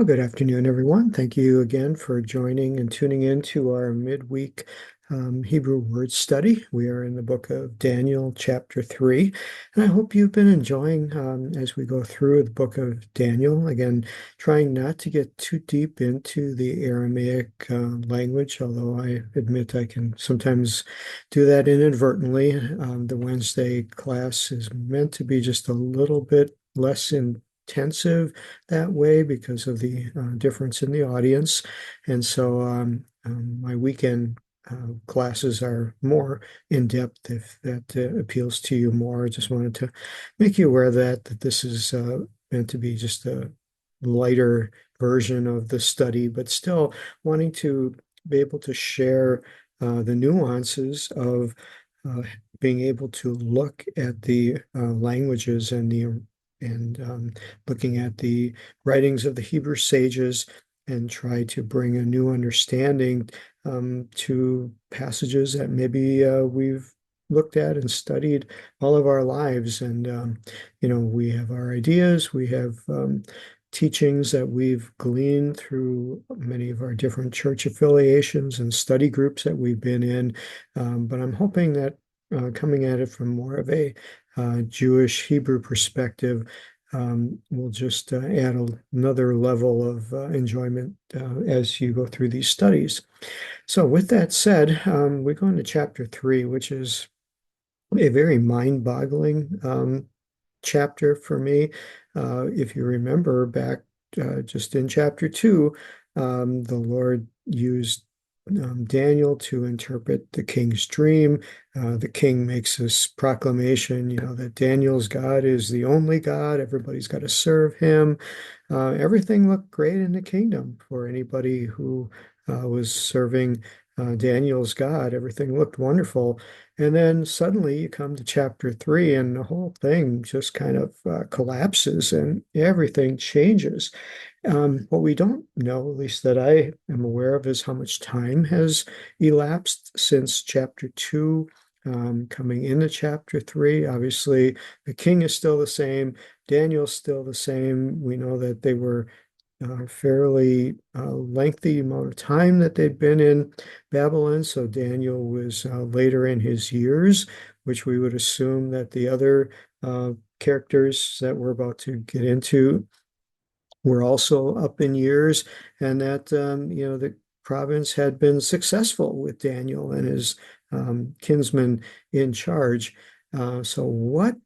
Well, good afternoon, everyone. Thank you again for joining and tuning in to our midweek Hebrew word study. We are in the book of Daniel, chapter 3, and I hope you've been enjoying as we go through the book of Daniel. Again, trying not to get too deep into the Aramaic language, although I admit I can sometimes do that inadvertently. The Wednesday class is meant to be just a little bit less intensive that way because of the difference in the audience. And so my weekend classes are more in depth if that appeals to you more. I just wanted to make you aware of that this is meant to be just a lighter version of the study, but still wanting to be able to share the nuances of uh, being able to look at the languages and looking at the writings of the Hebrew sages and try to bring a new understanding to passages that maybe we've looked at and studied all of our lives. And, we have our ideas, we have teachings that we've gleaned through many of our different church affiliations and study groups that we've been in. But I'm hoping that coming at it from more of a Jewish Hebrew perspective will just add another level of enjoyment as you go through these studies. So, with that said, we go into chapter 3, which is a very mind-boggling chapter for me. If you remember back just in chapter 2, the Lord used Daniel to interpret the king's dream. The king makes this proclamation, that Daniel's God is the only God. Everybody's got to serve him. Everything looked great in the kingdom for anybody who was serving Daniel's God. Everything looked wonderful. And then suddenly you come to chapter 3, and the whole thing just kind of collapses and everything changes. What we don't know, at least that I am aware of, is how much time has elapsed since chapter 2, coming into chapter 3. Obviously, the king is still the same, Daniel's still the same. We know that they were fairly lengthy amount of time that they'd been in Babylon. So Daniel was later in his years, which we would assume that the other characters that we're about to get into were also up in years, and that the province had been successful with Daniel and his kinsmen in charge. So what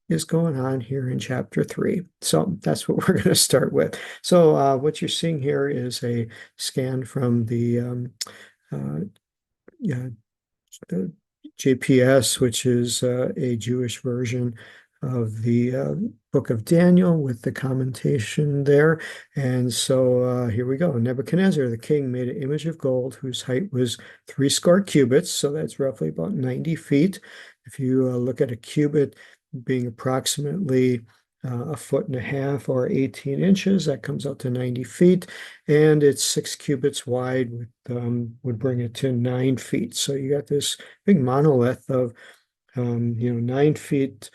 is going on here in chapter 3? So that's what we're going to start with. So what you're seeing here is a scan from uh, yeah, the JPS, which is a Jewish version of the book of Daniel with the commentation there. And so here we go. Nebuchadnezzar, the king, made an image of gold whose height was 60 cubits. So that's roughly about 90 feet. If you look at a cubit being approximately a foot and a half or 18 inches, that comes out to 90 feet, and it's 6 cubits wide, would bring it to 9 feet. So you got this big monolith of 9 feet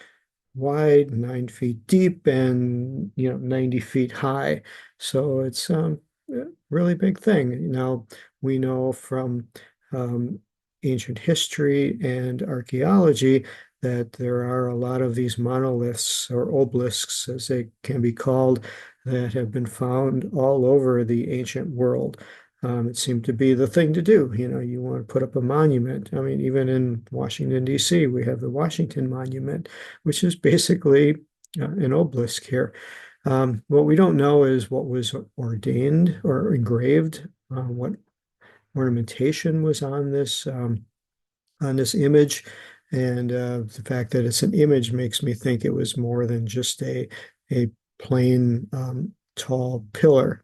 wide, 9 feet deep, and 90 feet high. So it's a really big thing. Now we know from um, ancient history and archaeology that there are a lot of these monoliths or obelisks, as they can be called, that have been found all over the ancient world. It seemed to be the thing to do. You want to put up a monument. I mean, even in Washington, D.C., we have the Washington Monument, which is basically an obelisk here. What we don't know is what was ordained or engraved, what ornamentation was on this image, and the fact that it's an image makes me think it was more than just a plain tall pillar.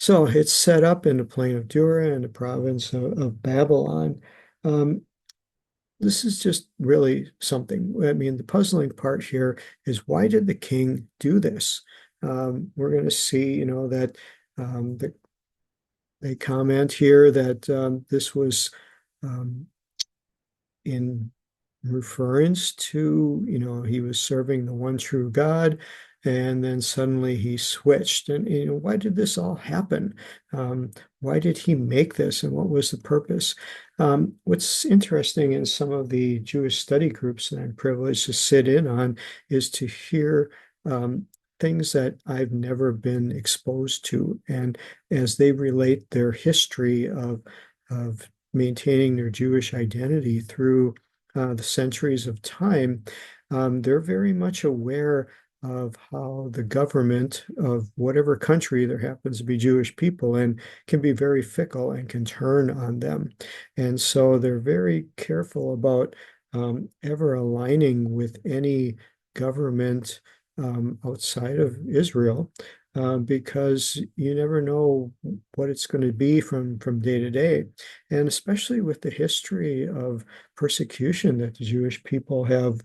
So it's set up in the plain of Dura in the province of Babylon. Um, this is just really something. I mean, the puzzling part here is, why did the king do this? We're going to see, that that they comment here that this was um, in reference to, he was serving the one true God. and then suddenly he switched. And why did this all happen? Um, why did he make this, and what was the purpose? What's interesting in some of the Jewish study groups that I'm privileged to sit in on is to hear um, things that I've never been exposed to, and as they relate their history of maintaining their Jewish identity through the centuries of time, they're very much aware of how the government of whatever country there happens to be Jewish people in can be very fickle and can turn on them. And so they're very careful about ever aligning with any government outside of Israel, because you never know what it's going to be from day to day. And especially with the history of persecution that the Jewish people have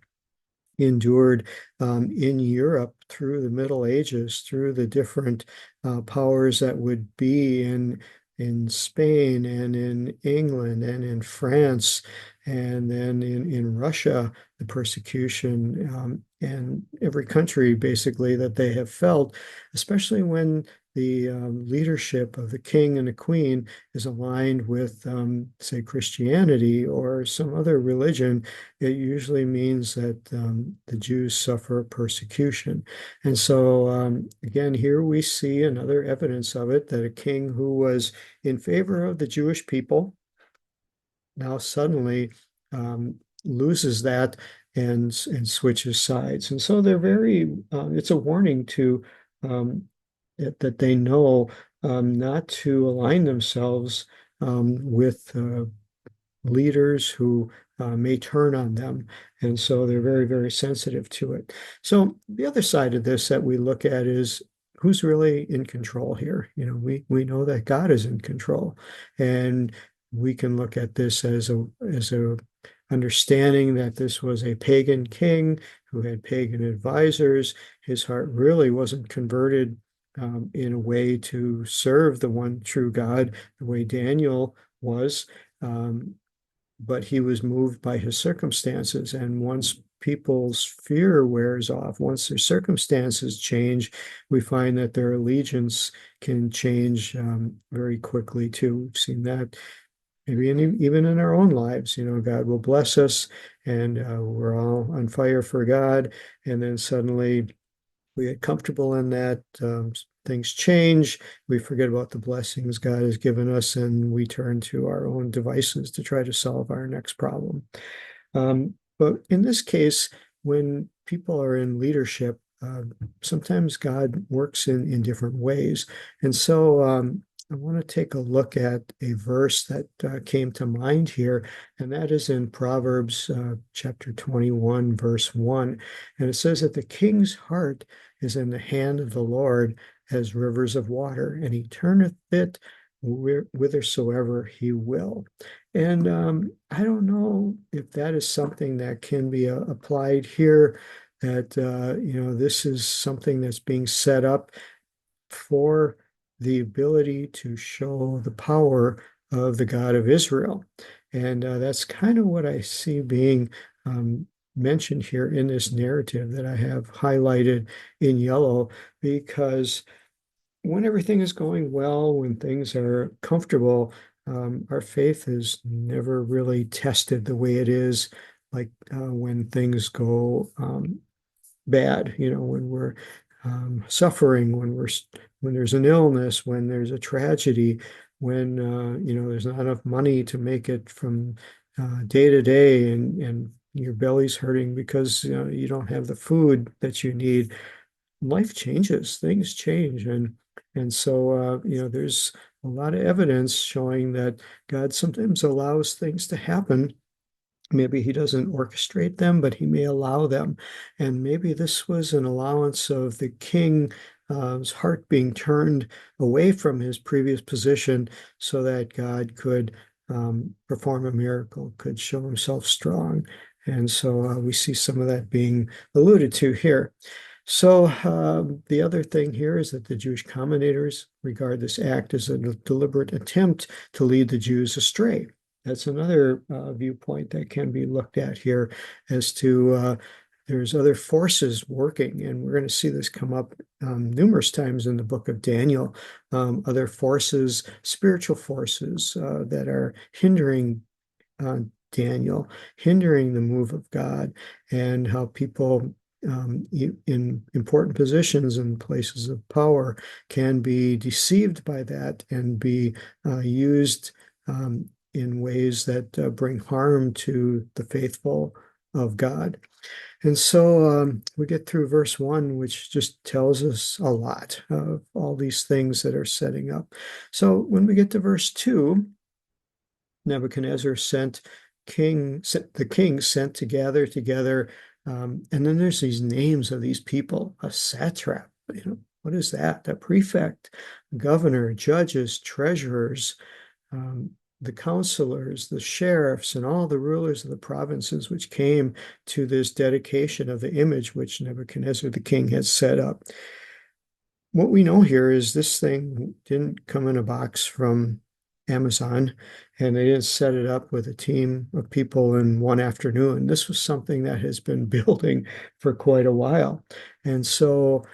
endured in Europe through the Middle Ages, through the different powers that would be in Spain and in England and in France, and then in Russia, the persecution and every country basically that they have felt, especially when the leadership of the king and the queen is aligned with, say, Christianity or some other religion. It usually means that the Jews suffer persecution. And so, again, here we see another evidence of it, that a king who was in favor of the Jewish people now suddenly loses that and switches sides. And so they're very, it's a warning to that they know not to align themselves with leaders who may turn on them. And so they're very, very sensitive to it. So the other side of this that we look at is who's really in control here. We know that God is in control, and we can look at this as a understanding that this was a pagan king who had pagan advisors. His heart really wasn't converted in a way to serve the one true God, the way Daniel was. But he was moved by his circumstances. And once people's fear wears off, once their circumstances change, we find that their allegiance can change very quickly too. We've seen that maybe even in our own lives. God will bless us, and we're all on fire for God, and then suddenly we get comfortable in that. Things change. We forget about the blessings God has given us, and we turn to our own devices to try to solve our next problem. But in this case, when people are in leadership, sometimes God works in different ways. And so I want to take a look at a verse that came to mind here, and that is in Proverbs chapter 21, verse 1. And it says that the king's heart is in the hand of the Lord as rivers of water, and he turneth it whithersoever he will. And I don't know if that is something that can be applied here, that, this is something that's being set up for the ability to show the power of the God of Israel. And that's kind of what I see being mentioned here in this narrative that I have highlighted in yellow, because when everything is going well, when things are comfortable, our faith is never really tested the way it is like when things go bad, when we're suffering, when there's an illness, when there's a tragedy, when there's not enough money to make it from day to day, and your belly's hurting because you don't have the food that you need. Life changes, things change, and so there's a lot of evidence showing that God sometimes allows things to happen. Maybe he doesn't orchestrate them, but he may allow them. And maybe this was an allowance of the king's heart being turned away from his previous position so that God could perform a miracle, could show himself strong. And so we see some of that being alluded to here. So the other thing here is that the Jewish commentators regard this act as a deliberate attempt to lead the Jews astray. That's another viewpoint that can be looked at here as to there's other forces working, and we're going to see this come up numerous times in the book of Daniel. Other forces, spiritual forces that are hindering uh, Daniel, hindering the move of God, and how people in important positions and places of power can be deceived by that and be used in ways that bring harm to the faithful of God. And so we get through verse 1, which just tells us a lot of all these things that are setting up. So when we get to verse 2, Nebuchadnezzar sent the king sent to gather together. And then there's these names of these people, a satrap, what is that? A prefect, governor, judges, treasurers, um, the counselors, the sheriffs, and all the rulers of the provinces which came to this dedication of the image which Nebuchadnezzar the king had set up. What we know here is this thing didn't come in a box from Amazon, and they didn't set it up with a team of people in one afternoon. This was something that has been building for quite a while. And so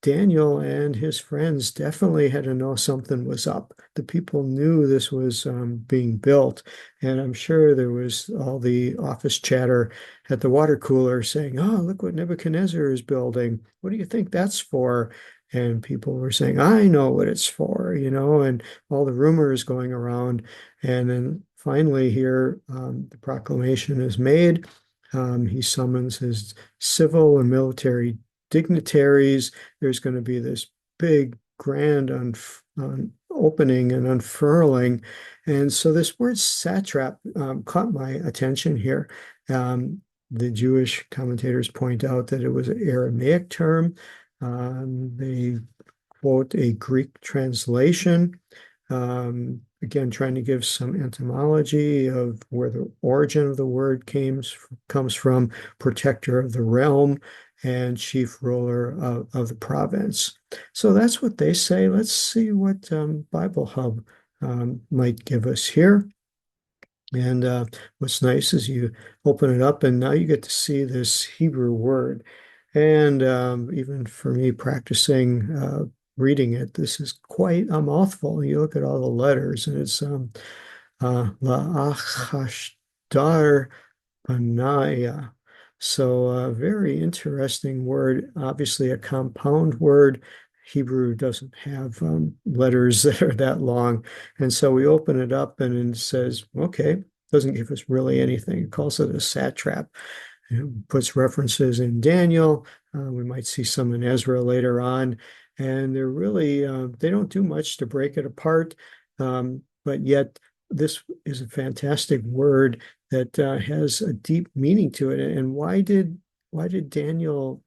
Daniel and his friends definitely had to know something was up. The people knew this was being built, and I'm sure there was all the office chatter at the water cooler saying, "Oh, look what Nebuchadnezzar is building. What do you think that's for?" And people were saying, "I know what it's for," and all the rumors going around. And then finally here, the proclamation is made. He summons his civil and military dignitaries. There's going to be this big, grand opening and unfurling. And so this word satrap caught my attention here. The Jewish commentators point out that it was an Aramaic term. They quote a Greek translation, again, trying to give some etymology of where the origin of the word comes from, protector of the realm and chief ruler of the province. So that's what they say. Let's see what Bible Hub might give us here. And what's nice is you open it up and now you get to see this Hebrew word. And even for me practicing reading it, this is quite a mouthful. You look at all the letters and it's La'achashtar Panaya. So a very interesting word, obviously a compound word. Hebrew doesn't have letters that are that long. And so we open it up and it says, okay, doesn't give us really anything. It calls it a satrap. It puts references in Daniel. We might see some in Ezra later on. And they're really, they don't do much to break it apart. But yet this is a fantastic word that has a deep meaning to it. And why did Daniel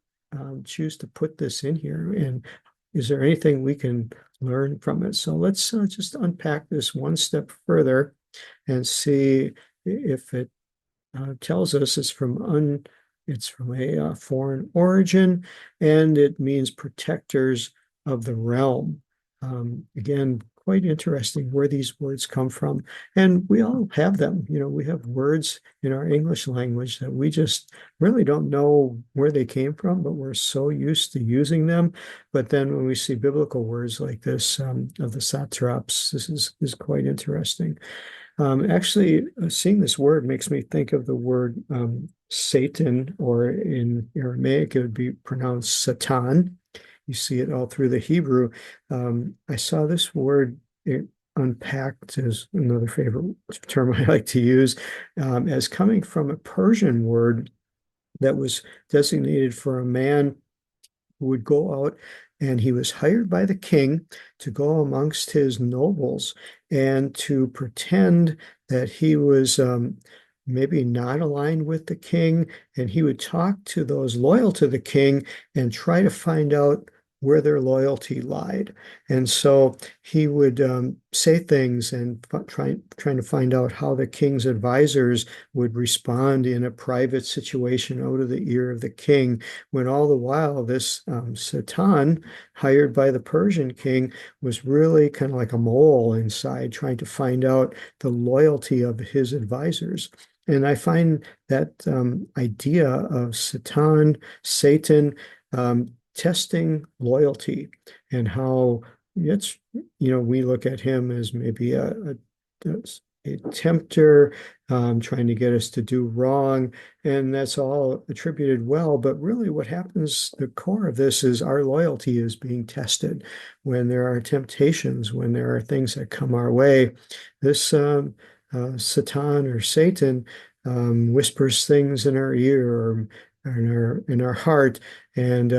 choose to put this in here? And is there anything we can learn from it? So let's just unpack this one step further and see if it tells us it's from a foreign origin, and it means protectors of the realm. Again, quite interesting where these words come from. And we all have them. We have words in our English language that we just really don't know where they came from, but we're so used to using them. But then when we see biblical words like this of the satraps, this is quite interesting. Actually, seeing this word makes me think of the word Satan, or in Aramaic, it would be pronounced Satan. You see it all through the Hebrew. I saw this word unpacked, as another favorite term I like to use, as coming from a Persian word that was designated for a man who would go out, and he was hired by the king to go amongst his nobles and to pretend that he was maybe not aligned with the king, and he would talk to those loyal to the king and try to find out where their loyalty lied. And so he would say things and trying to find out how the king's advisors would respond in a private situation out of the ear of the king, when all the while this Satan, hired by the Persian king, was really kind of like a mole inside trying to find out the loyalty of his advisors. And I find that idea of Satan, testing loyalty and how it's, we look at him as maybe a tempter, trying to get us to do wrong. And that's all attributed well. But really, what happens, the core of this is our loyalty is being tested when there are temptations, when there are things that come our way. This Satan or Satan whispers things in our ear or in our heart, and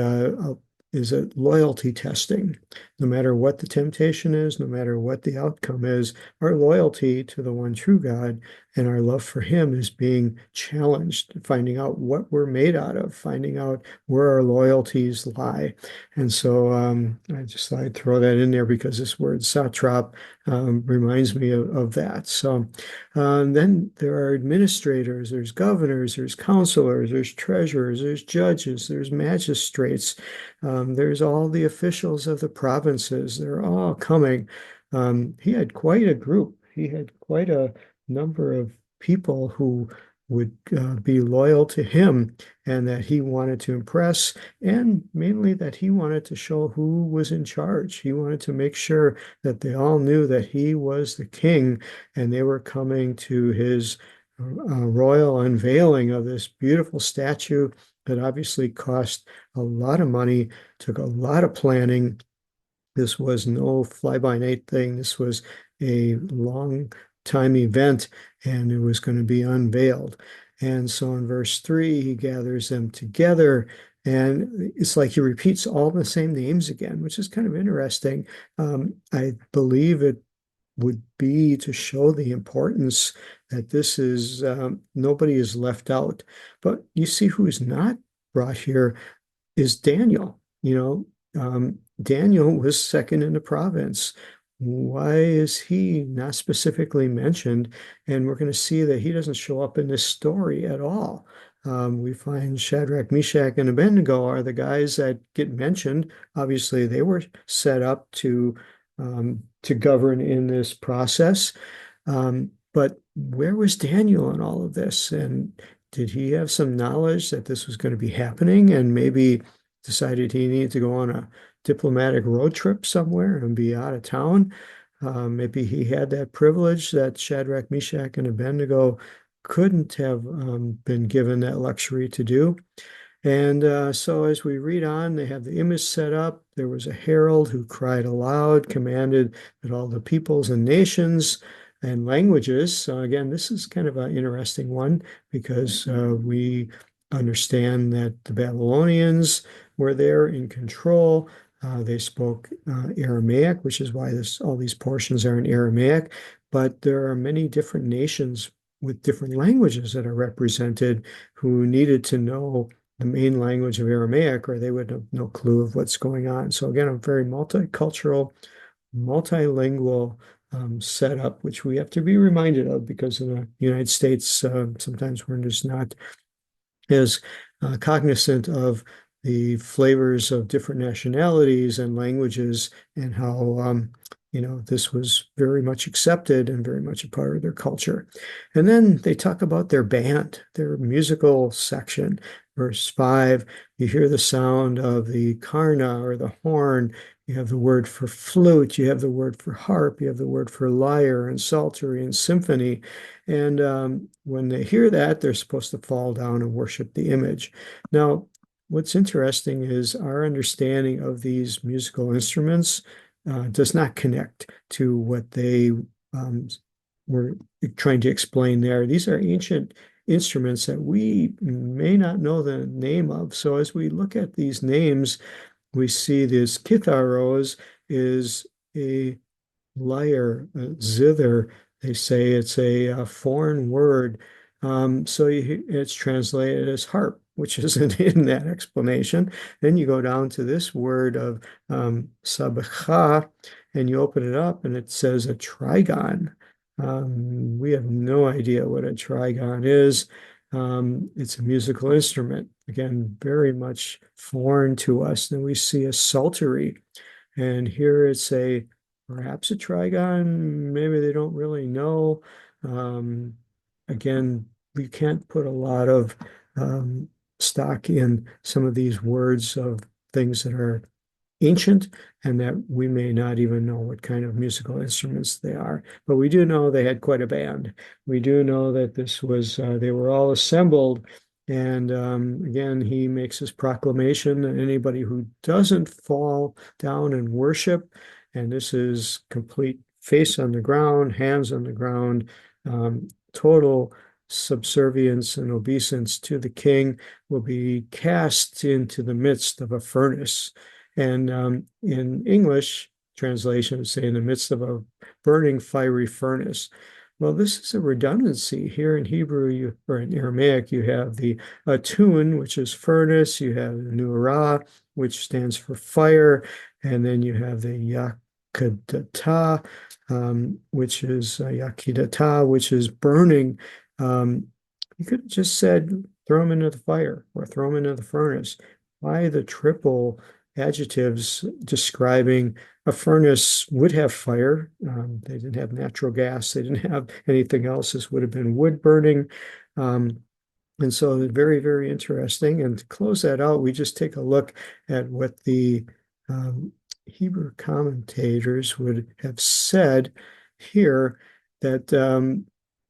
is a loyalty testing. No matter what the temptation is, no matter what the outcome is, our loyalty to the one true God and our love for Him is being challenged, finding out what we're made out of, finding out where our loyalties lie. And so I just thought I'd throw that in there because this word satrap reminds me of that. So then there are administrators, there's governors, there's counselors, there's treasurers, there's judges, there's magistrates, there's all the officials of the provinces. They're all coming. He had quite a group. He had quite a number of people who would be loyal to him and that he wanted to impress, and mainly that he wanted to show who was in charge. He wanted to make sure that they all knew that he was the king and they were coming to his royal unveiling of this beautiful statue that obviously cost a lot of money, took a lot of planning. This was no fly-by-night thing. This was a long time event, and it was going to be unveiled. And so in verse 3, he gathers them together, and it's like he repeats all the same names again, which is kind of interesting. I believe it would be to show the importance that this is, nobody is left out. But you see who is not brought here is Daniel. Daniel was second in the province. Why is he not specifically mentioned? And we're going to see that he doesn't show up in this story at all. We find Shadrach, Meshach, and Abednego are the guys that get mentioned. Obviously, they were set up to govern in this process. But where was Daniel in all of this? And did he have some knowledge that this was going to be happening and maybe decided he needed to go on a diplomatic road trip somewhere and be out of town? Maybe he had that privilege that Shadrach, Meshach, and Abednego couldn't have been given that luxury to do. And so as we read on, they have the image set up. There was a herald who cried aloud, commanded that all the peoples and nations and languages. So again, this is kind of an interesting one because we understand that the Babylonians were there in control. They spoke Aramaic, which is why all these portions are in Aramaic. But there are many different nations with different languages that are represented who needed to know the main language of Aramaic, or they would have no clue of what's going on. So again, a very multicultural, multilingual setup, which we have to be reminded of because in the United States, sometimes we're just not as cognizant of the flavors of different nationalities and languages and how this was very much accepted and very much a part of their culture. And then they talk about their band, their musical section. Verse 5, you hear the sound of the karna or the horn. You have the word for flute. You have the word for harp. You have the word for lyre and psaltery and symphony. And when they hear that, they're supposed to fall down and worship the image. Now, what's interesting is our understanding of these musical instruments does not connect to what they were trying to explain there. These are ancient instruments that we may not know the name of. So as we look at these names, we see this kitharos is a lyre, zither. They say it's a foreign word. So it's translated as harp, which isn't in that explanation. Then you go down to this word of sabbacha, and you open it up, and it says a trigon. We have no idea what a trigon is. It's a musical instrument, again, very much foreign to us. Then we see a psaltery, and here it's perhaps a trigon. Maybe they don't really know. Um, Again, we can't put a lot of stock in some of these words of things that are ancient and that we may not even know what kind of musical instruments they are. But we do know they had quite a band. We do know that this was, they were all assembled. And again, he makes his proclamation that anybody who doesn't fall down and worship, and this is complete face on the ground, hands on the ground, total subservience and obeisance to the king, will be cast into the midst of a furnace. And in English translation, say in the midst of a burning fiery furnace. Well, this is a redundancy. Here in Hebrew, or in Aramaic, you have the atun, which is furnace. You have the nu'ara, which stands for fire. And then you have the yakidata, which is burning. You could have just said, throw them into the fire or throw them into the furnace. Why the triple adjectives describing a furnace would have fire? They didn't have natural gas. They didn't have anything else. This would have been wood burning. And so very, very interesting. And to close that out, we just take a look at what the Hebrew commentators would have said here, that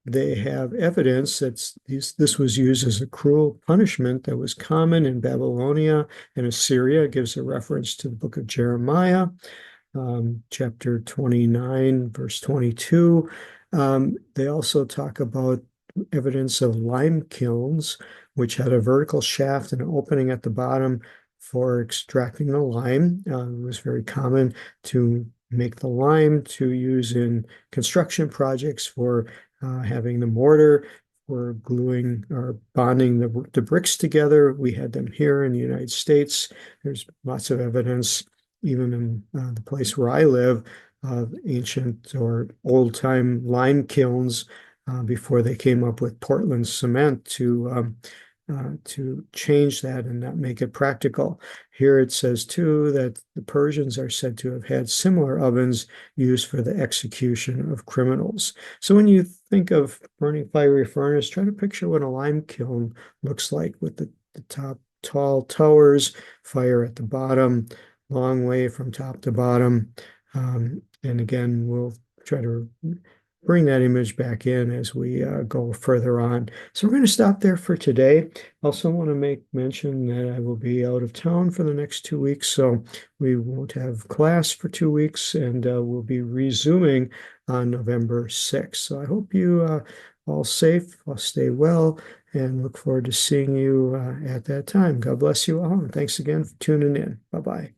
they have evidence that this was used as a cruel punishment that was common in Babylonia and Assyria. It gives a reference to the book of Jeremiah, chapter 29, verse 22. They also talk about evidence of lime kilns, which had a vertical shaft and an opening at the bottom for extracting the lime. It was very common to make the lime to use in construction projects for having the mortar, for gluing or bonding the bricks together. We had them here in the United States. There's lots of evidence, even in the place where I live, of ancient or old-time lime kilns before they came up with Portland cement to change that and not make it practical. Here it says too that the Persians are said to have had similar ovens used for the execution of criminals. So when you think of burning fiery furnace, try to picture what a lime kiln looks like, with the top tall towers, fire at the bottom, long way from top to bottom. And again, we'll try to bring that image back in as we go further on. So we're going to stop there for today. Also want to make mention that I will be out of town for the next 2 weeks, so we won't have class for 2 weeks, and we'll be resuming on November 6th. So I hope you all safe, all stay well, and look forward to seeing you at that time. God bless you all, and thanks again for tuning in. Bye-bye.